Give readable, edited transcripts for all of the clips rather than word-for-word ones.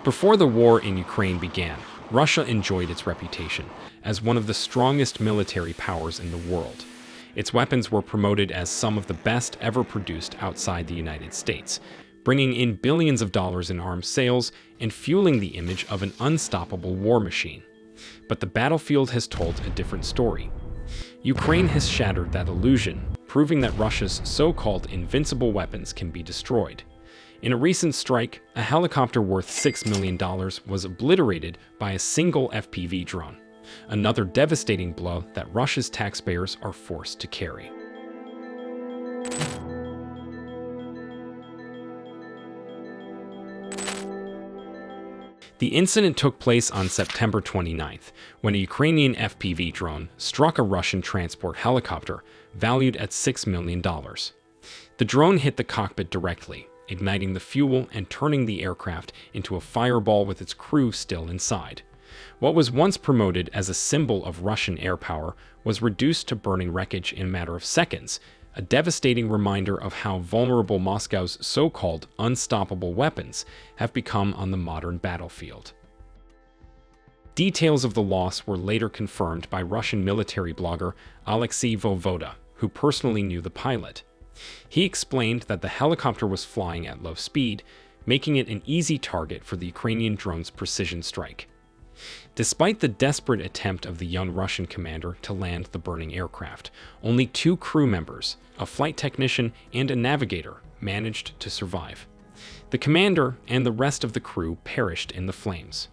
Before the war in Ukraine began, Russia enjoyed its reputation as one of the strongest military powers in the world. Its weapons were promoted as some of the best ever produced outside the United States, bringing in billions of dollars in arms sales and fueling the image of an unstoppable war machine. But the battlefield has told a different story. Ukraine has shattered that illusion, proving that Russia's so-called invincible weapons can be destroyed. In a recent strike, a helicopter worth $6 million was obliterated by a single FPV drone, another devastating blow that Russia's taxpayers are forced to carry. The incident took place on September 29th, when a Ukrainian FPV drone struck a Russian transport helicopter valued at $6 million. The drone hit the cockpit directly, igniting the fuel and turning the aircraft into a fireball with its crew still inside. What was once promoted as a symbol of Russian air power was reduced to burning wreckage in a matter of seconds, a devastating reminder of how vulnerable Moscow's so-called unstoppable weapons have become on the modern battlefield. Details of the loss were later confirmed by Russian military blogger Alexei Vovoda, who personally knew the pilot. He explained that the helicopter was flying at low speed, making it an easy target for the Ukrainian drone's precision strike. Despite the desperate attempt of the young Russian commander to land the burning aircraft, only 2 crew members, a flight technician and a navigator, managed to survive. The commander and the rest of the crew perished in the flames.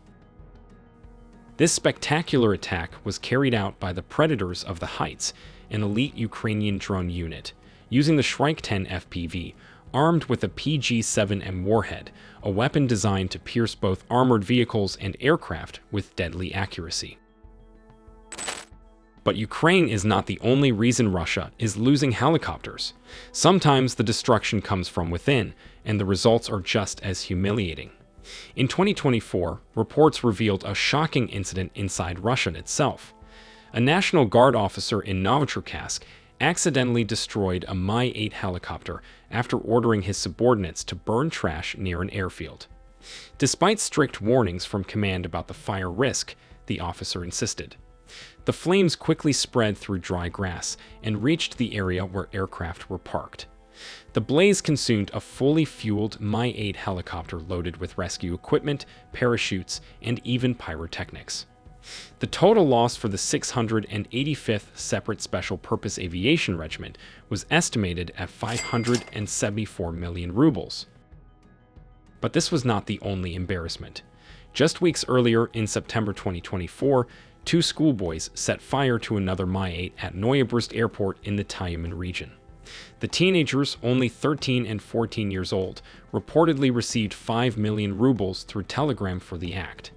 This spectacular attack was carried out by the Predators of the Heights, an elite Ukrainian drone unit, using the Shrike-10 FPV, armed with a PG-7M warhead, a weapon designed to pierce both armored vehicles and aircraft with deadly accuracy. But Ukraine is not the only reason Russia is losing helicopters. Sometimes the destruction comes from within, and the results are just as humiliating. In 2024, reports revealed a shocking incident inside Russia itself. A National Guard officer in Novocherkassk accidentally destroyed a Mi-8 helicopter after ordering his subordinates to burn trash near an airfield. Despite strict warnings from command about the fire risk, the officer insisted. The flames quickly spread through dry grass and reached the area where aircraft were parked. The blaze consumed a fully fueled Mi-8 helicopter loaded with rescue equipment, parachutes, and even pyrotechnics. The total loss for the 685th Separate Special Purpose Aviation Regiment was estimated at 574 million rubles. But this was not the only embarrassment. Just weeks earlier, in September 2024, 2 schoolboys set fire to another Mi-8 at Noyabrsk Airport in the Tyumen region. The teenagers, only 13 and 14 years old, reportedly received 5 million rubles through telegram for the act.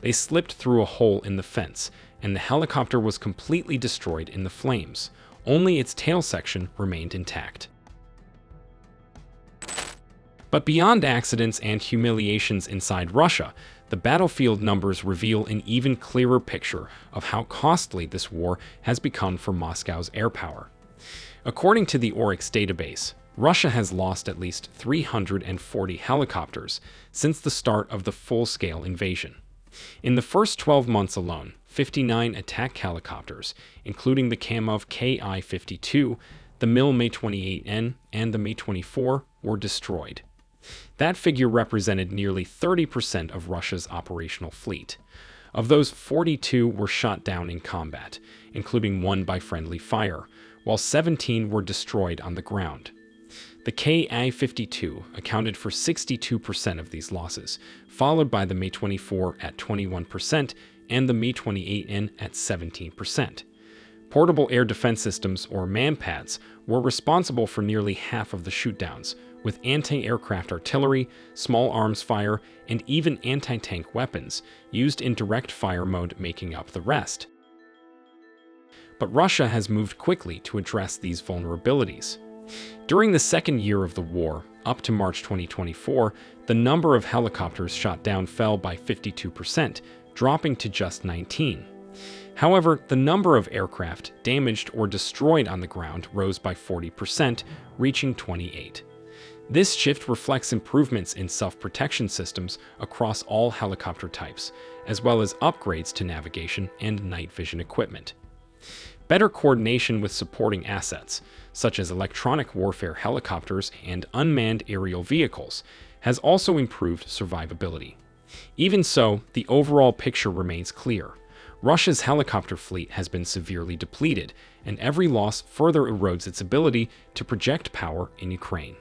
They slipped through a hole in the fence, and the helicopter was completely destroyed in the flames. Only its tail section remained intact. But beyond accidents and humiliations inside Russia, the battlefield numbers reveal an even clearer picture of how costly this war has become for Moscow's air power. According to the Oryx database, Russia has lost at least 340 helicopters since the start of the full-scale invasion. In the first 12 months alone, 59 attack helicopters, including the Kamov Ki-52, the Mi-28N, and the Mi-24, were destroyed. That figure represented nearly 30% of Russia's operational fleet. Of those, 42 were shot down in combat, including 1 by friendly fire, while 17 were destroyed on the ground. The Ki-52 accounted for 62% of these losses, followed by the Mi-24 at 21% and the Mi-28N at 17%. Portable air defense systems, or MANPADS, were responsible for nearly half of the shootdowns, with anti-aircraft artillery, small arms fire, and even anti-tank weapons used in direct fire mode making up the rest. But Russia has moved quickly to address these vulnerabilities. During the second year of the war, up to March 2024, the number of helicopters shot down fell by 52%, dropping to just 19. However, the number of aircraft damaged or destroyed on the ground rose by 40%, reaching 28. This shift reflects improvements in self-protection systems across all helicopter types, as well as upgrades to navigation and night vision equipment. Better coordination with supporting assets, such as electronic warfare helicopters and unmanned aerial vehicles, has also improved survivability. Even so, the overall picture remains clear. Russia's helicopter fleet has been severely depleted, and every loss further erodes its ability to project power in Ukraine.